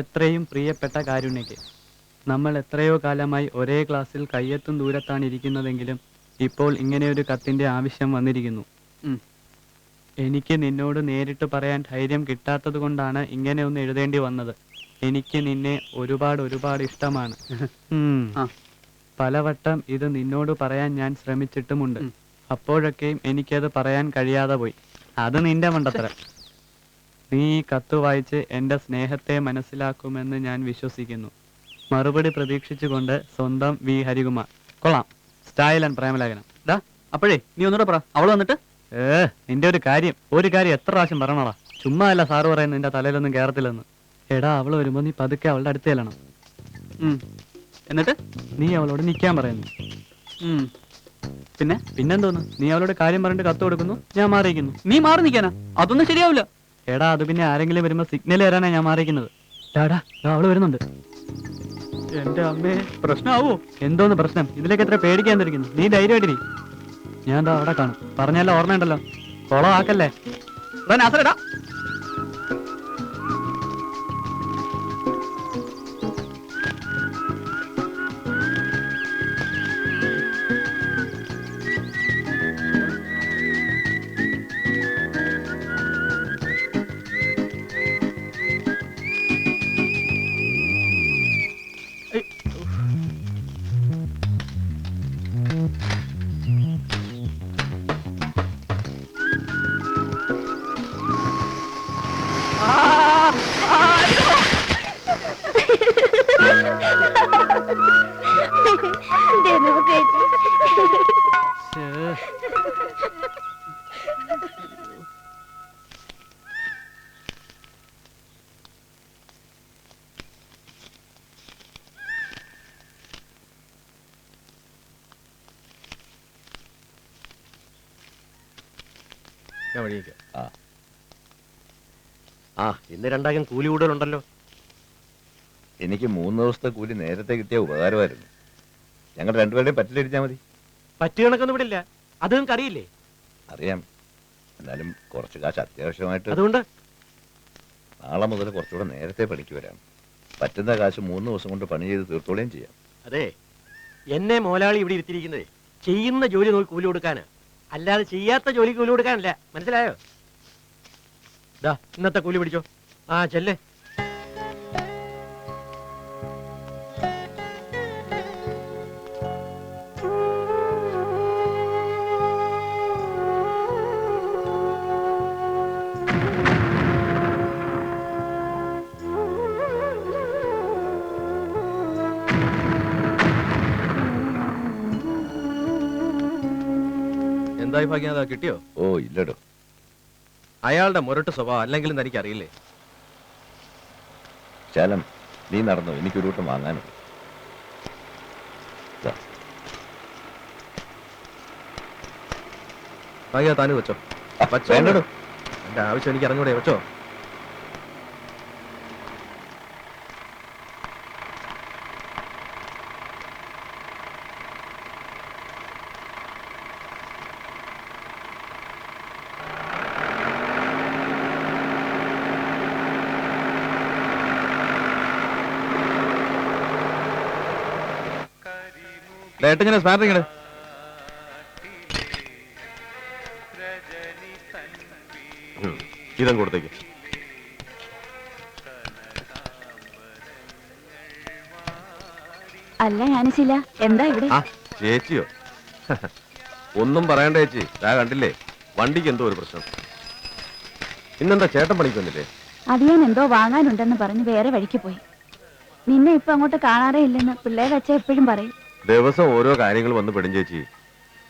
എത്രയും പ്രിയപ്പെട്ട കാരുണ്യക്ക്, നമ്മൾ എത്രയോ കാലമായി ഒരേ ക്ലാസ്സിൽ കയ്യെത്തും ദൂരത്താണ് ഇരിക്കുന്നതെങ്കിലും ഇപ്പോൾ ഇങ്ങനെയൊരു കത്തിന്റെ ആവശ്യം വന്നിരിക്കുന്നു. എനിക്ക് നിന്നോട് നേരിട്ട് പറയാൻ ധൈര്യം കിട്ടാത്തത് കൊണ്ടാണ് ഇങ്ങനെ ഒന്ന് എഴുതേണ്ടി വന്നത്. എനിക്ക് നിന്നെ ഒരുപാട് ഇഷ്ടമാണ്. പലവട്ടം ഇത് നിന്നോട് പറയാൻ ഞാൻ ശ്രമിച്ചിട്ടുമുണ്ട്. അപ്പോഴൊക്കെയും എനിക്കത് പറയാൻ കഴിയാതെ പോയി. അത് നിന്റെ മണ്ടത്തരം. നീ ഈ കത്ത് വായിച്ച് എന്റെ സ്നേഹത്തെ മനസ്സിലാക്കുമെന്ന് ഞാൻ വിശ്വസിക്കുന്നു. മറുപടി പ്രതീക്ഷിച്ചുകൊണ്ട് സ്വന്തം വി ഹരികുമാർ. കൊള്ളാം, സ്റ്റൈൽ ആൻഡ് പ്രേമലേഖനം. അപ്പോഴേ നീ ഒന്നുകൂടെ പറ. അവള് വന്നിട്ട് നിന്റെ ഒരു കാര്യം എത്ര പ്രാവശ്യം പറയണടാ. ചുമ്മാ അല്ല സാറ് പറയുന്നത് നിന്റെ തലയിലൊന്നും കേറത്തില്ലെന്ന്. എടാ, അവള് വരുമ്പോ നീ പതുക്കെ അവളുടെ അടുത്ത് ചെല്ലണം. എന്നിട്ട് നീ അവളോട് നിൽക്കാൻ പറയുന്നു. പിന്നെന്തോന്നു, നീ അവളോട് കാര്യം പറഞ്ഞിട്ട് കത്ത് കൊടുക്കുന്നു, ഞാൻ മാറിയിരിക്കുന്നു. നീ മാറി നിൽക്കാനാ? അതൊന്നും ശരിയാവില്ല. എടാ, അത് പിന്നെ ആരെങ്കിലും വരുമ്പോ സിഗ്നൽ തരാനാ ഞാൻ മാറിയിരിക്കുന്നത്. ഡാടാ, അവള് വരുന്നുണ്ട്. എന്റെ അമ്മേ, പ്രശ്നമാവോ? എന്തോന്ന് പ്രശ്നം? ഇതിലേക്ക് എത്ര പേടിക്കാൻ തിരിക്കുന്നു. നീ ധൈര്യമായിട്ടിരി, ഞാൻ എന്താ അവിടെ കാണും. പറഞ്ഞാലോ, ഓർമ്മയുണ്ടല്ലോ. കൊളം ആക്കല്ലേ. ഇന്ന് രണ്ടായിരം കൂലി കൂടുതലുണ്ടല്ലോ. എനിക്ക് 3 ദിവസത്തെ കൂലി നേരത്തെ കിട്ടിയ ഉപകാരമായിരുന്നു. ഞങ്ങൾ രണ്ടുപേരുടെയും പറ്റിലിരിച്ചാൽ മതി. പറ്റു കണക്കൊന്നും വിടില്ല, അത് നിങ്ങൾക്ക് അറിയില്ലേ? അറിയാം, എന്നാലും കുറച്ച് കാശ് അത്യാവശ്യമായിട്ട്. അതുകൊണ്ട് നാളെ മുതൽ കുറച്ചുകൂടെ നേരത്തെ പണിക്ക് വരാം. പറ്റുന്ന കാശ് 3 ദിവസം കൊണ്ട് പണി ചെയ്ത് തീർത്തോളേം ചെയ്യാം. അതെ, എന്നെ മോലാളി ഇവിടെ ഇരുത്തിയിരിക്കുന്നത് ചെയ്യുന്ന ജോലി നോക്കി കൂലി കൊടുക്കാനാ, അല്ലാതെ ചെയ്യാത്ത ജോലിക്ക് കൂലി കൊടുക്കാനല്ല. മനസ്സിലായോ? ഇന്നത്തെ കൂലി പിടിച്ചോ. ചെല്ലേ. എന്തായി ഭാഗ്യത, കിട്ടിയോ? ഓ ഇല്ലടോ. അയാളുടെ മുരട്ട് സ്വഭാവം അല്ലെങ്കിലും തനിക്കറിയില്ലേ? ശാലം, നീ നടന്നു, എനിക്കൊരു കൂട്ടം വാങ്ങാനുണ്ട്. ഭാഗ്യ, താനും വെച്ചോ. വേണ്ടടോ, എന്റെ ആവശ്യം എനിക്ക് അറിഞ്ഞൂടെ? വെച്ചോ. ലേട്ടിങ്ങനെ സ്പാരിങ്ങട്. ഇതും കൊടുത്തേക്ക്. അല്ല ഞാനിച്ചില്ല, എന്താ ഇവിടെ? ചേച്ചിയോ? ഒന്നും പറയണ്ട ചേച്ചി, കണ്ടില്ലേ വണ്ടിക്ക് എന്തോ ഒരു പ്രശ്നം. ഇന്നെന്താ ചേട്ടൻ പണിക്ക് വന്നില്ലേ? അത് ഞാൻ എന്തോ വാങ്ങാനുണ്ടെന്ന് പറഞ്ഞ് വേറെ വഴിക്ക് പോയി. നിന്നെ ഇപ്പൊ അങ്ങോട്ട് കാണാറേ ഇല്ലെന്ന് പിള്ളേരെ അച്ഛൻ എപ്പോഴും പറയും. ദിവസം ഓരോ കാര്യങ്ങൾ വന്ന് പെടും ചേച്ചി.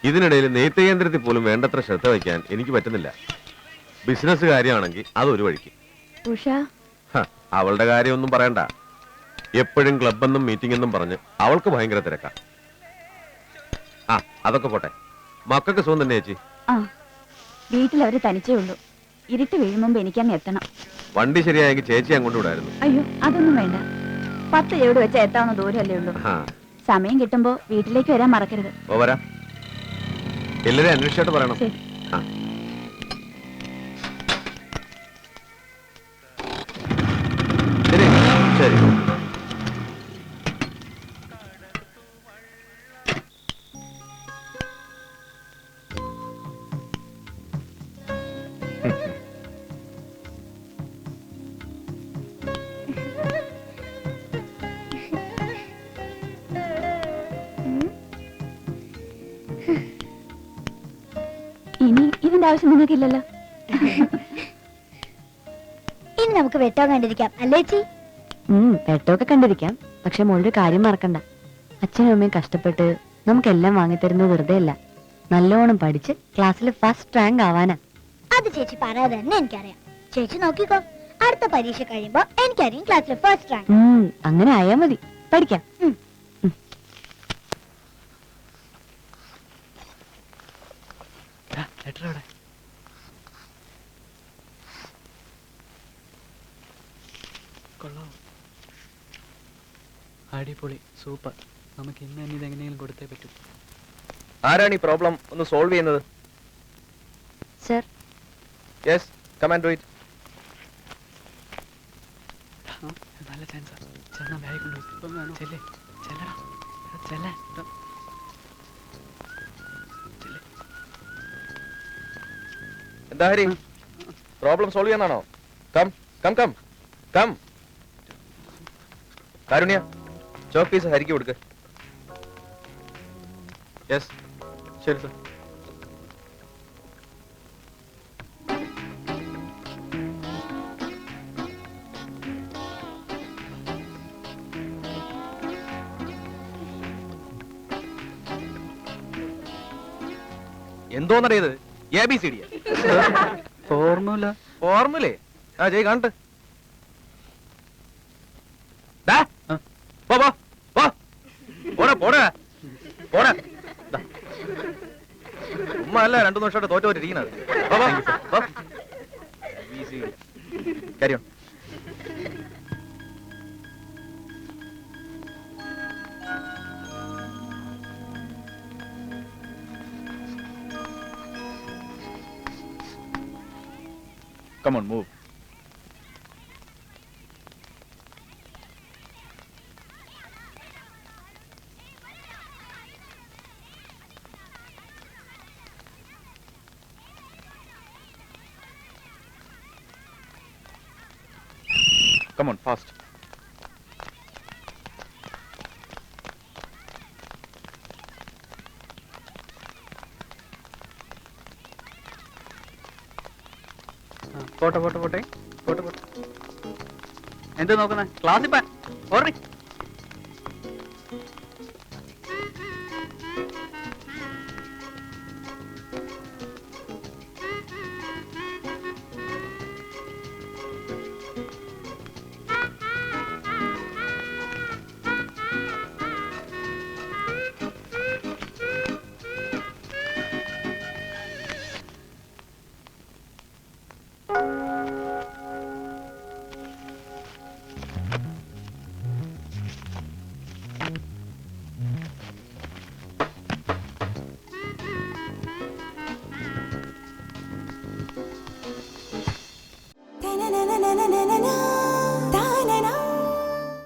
ഇതിനിടയിൽ നെയ്ത്ത് കേന്ദ്രത്തിൽ പോലും വേണ്ടത്ര ശ്രദ്ധ വയ്ക്കാൻ എനിക്ക് പറ്റുന്നില്ല. ബിസിനസ് കാര്യമാണെങ്കിൽ അതൊരു വഴിക്ക്. ഉഷ, അവളുടെ കാര്യമൊന്നും പറയണ്ട. എപ്പോഴും ക്ലബെന്നും മീറ്റിംഗ് എന്നും പറഞ്ഞ് അവൾക്ക് ഭയങ്കര തിരക്കാ. അതൊക്കെ പോട്ടെ, മക്കൾക്ക് സുഖം തന്നെ ചേച്ചി? വീട്ടിൽ അവര് തനിച്ചേ ഉള്ളൂ. ഇരുട്ട് വീഴുമ്പോ എനിക്കങ്ങ് എത്തണം. വണ്ടി ശരിയായെങ്കിൽ ചേച്ചി അങ്ങോട്ട് വിടായിരുന്നു. അയ്യോ, അതൊന്നും വേണ്ട. 10 ചവിട് വെച്ച എത്താവുന്ന ദൂരമല്ലേ ഉള്ളൂ. സമയം കിട്ടുമ്പോ വീട്ടിലേക്ക് വരാൻ മറക്കരുത്. വരാം. എല്ലാരും അന്വേഷിച്ചിട്ട് പറയണം. ശരി. ശരി. ഇനി ഇതിന്റെ ആവശ്യം നിങ്ങൾക്കില്ലല്ലോ. ഇനി നമുക്ക് വെട്ടോ കണ്ടിരിക്കാം അല്ലേ ചേച്ചി? വെട്ടമൊക്കെ കണ്ടിരിക്കാം. പക്ഷെ മോളൊരു കാര്യം മറക്കണ്ട, അച്ഛനും അമ്മയും കഷ്ടപ്പെട്ട് നമുക്കെല്ലാം വാങ്ങിത്തരുന്നത് വെറുതെ അല്ല, നല്ലോണം പഠിച്ച് ക്ലാസ്സിൽ ഫസ്റ്റ് റാങ്ക് ആവാനാ. അത് ചേച്ചി പറയാതെ തന്നെ എനിക്കറിയാം. ചേച്ചി നോക്കിക്കോ, അടുത്ത പരീക്ഷ കഴിയുമ്പോ എനിക്കറിയാം ക്ലാസ്സിലെ ഫസ്റ്റ് റാങ്ക്. അങ്ങനെ ആയാ മതി, പഠിക്കാം. ലെറ്റർ എവിടെ? കൊള്ളാം, അടിപൊളി, സൂപ്പർ. നമുക്ക് ഇന്ന് തന്നെ ഇതെങ്ങനെയെങ്കിലും കൊടുത്തേ പറ്റൂ. ആരാണ് ഈ പ്രോബ്ലം ഒന്ന് സോൾവ് ചെയ്യുന്നത്? Sir, yes, come and do it. നല്ല ചാൻസാ. ചെന്നാ ബാഗ് കൊണ്ടുപോയി. ഇപ്പം വേണോ? ചെല്ലേ, ചെല്ലടാ, ചെല്ലേ. എന്താ ഹരി, പ്രോബ്ലം സോൾവ് ചെയ്യാനാണോ? Come come come come. Karunya, chalk piece ഹരിക്ക് കൊടുക്ക്. യെസ്, ശരി സർ. എന്തോന്നറിയത്? ABCD formula. ഫോർമുലേ? ആ ജയ് കാണട്ടെ. ദാ, പോ പോ പോ, പോടാ പോടാ പോടാ. ദാ. ഉമ്മ അല്ല 2 വർഷമായിട്ട് തോറ്റുപോയിട്ടിരിക്കുന്നത്. കാര്യം Come on, move. Come on, fast. പോട്ടെ പോട്ടെ പോട്ടെ പോട്ടെ പോട്ടെ. എന്ത് നോക്കുന്നേ? ക്ലാസ്സിൽ ഓർഡർ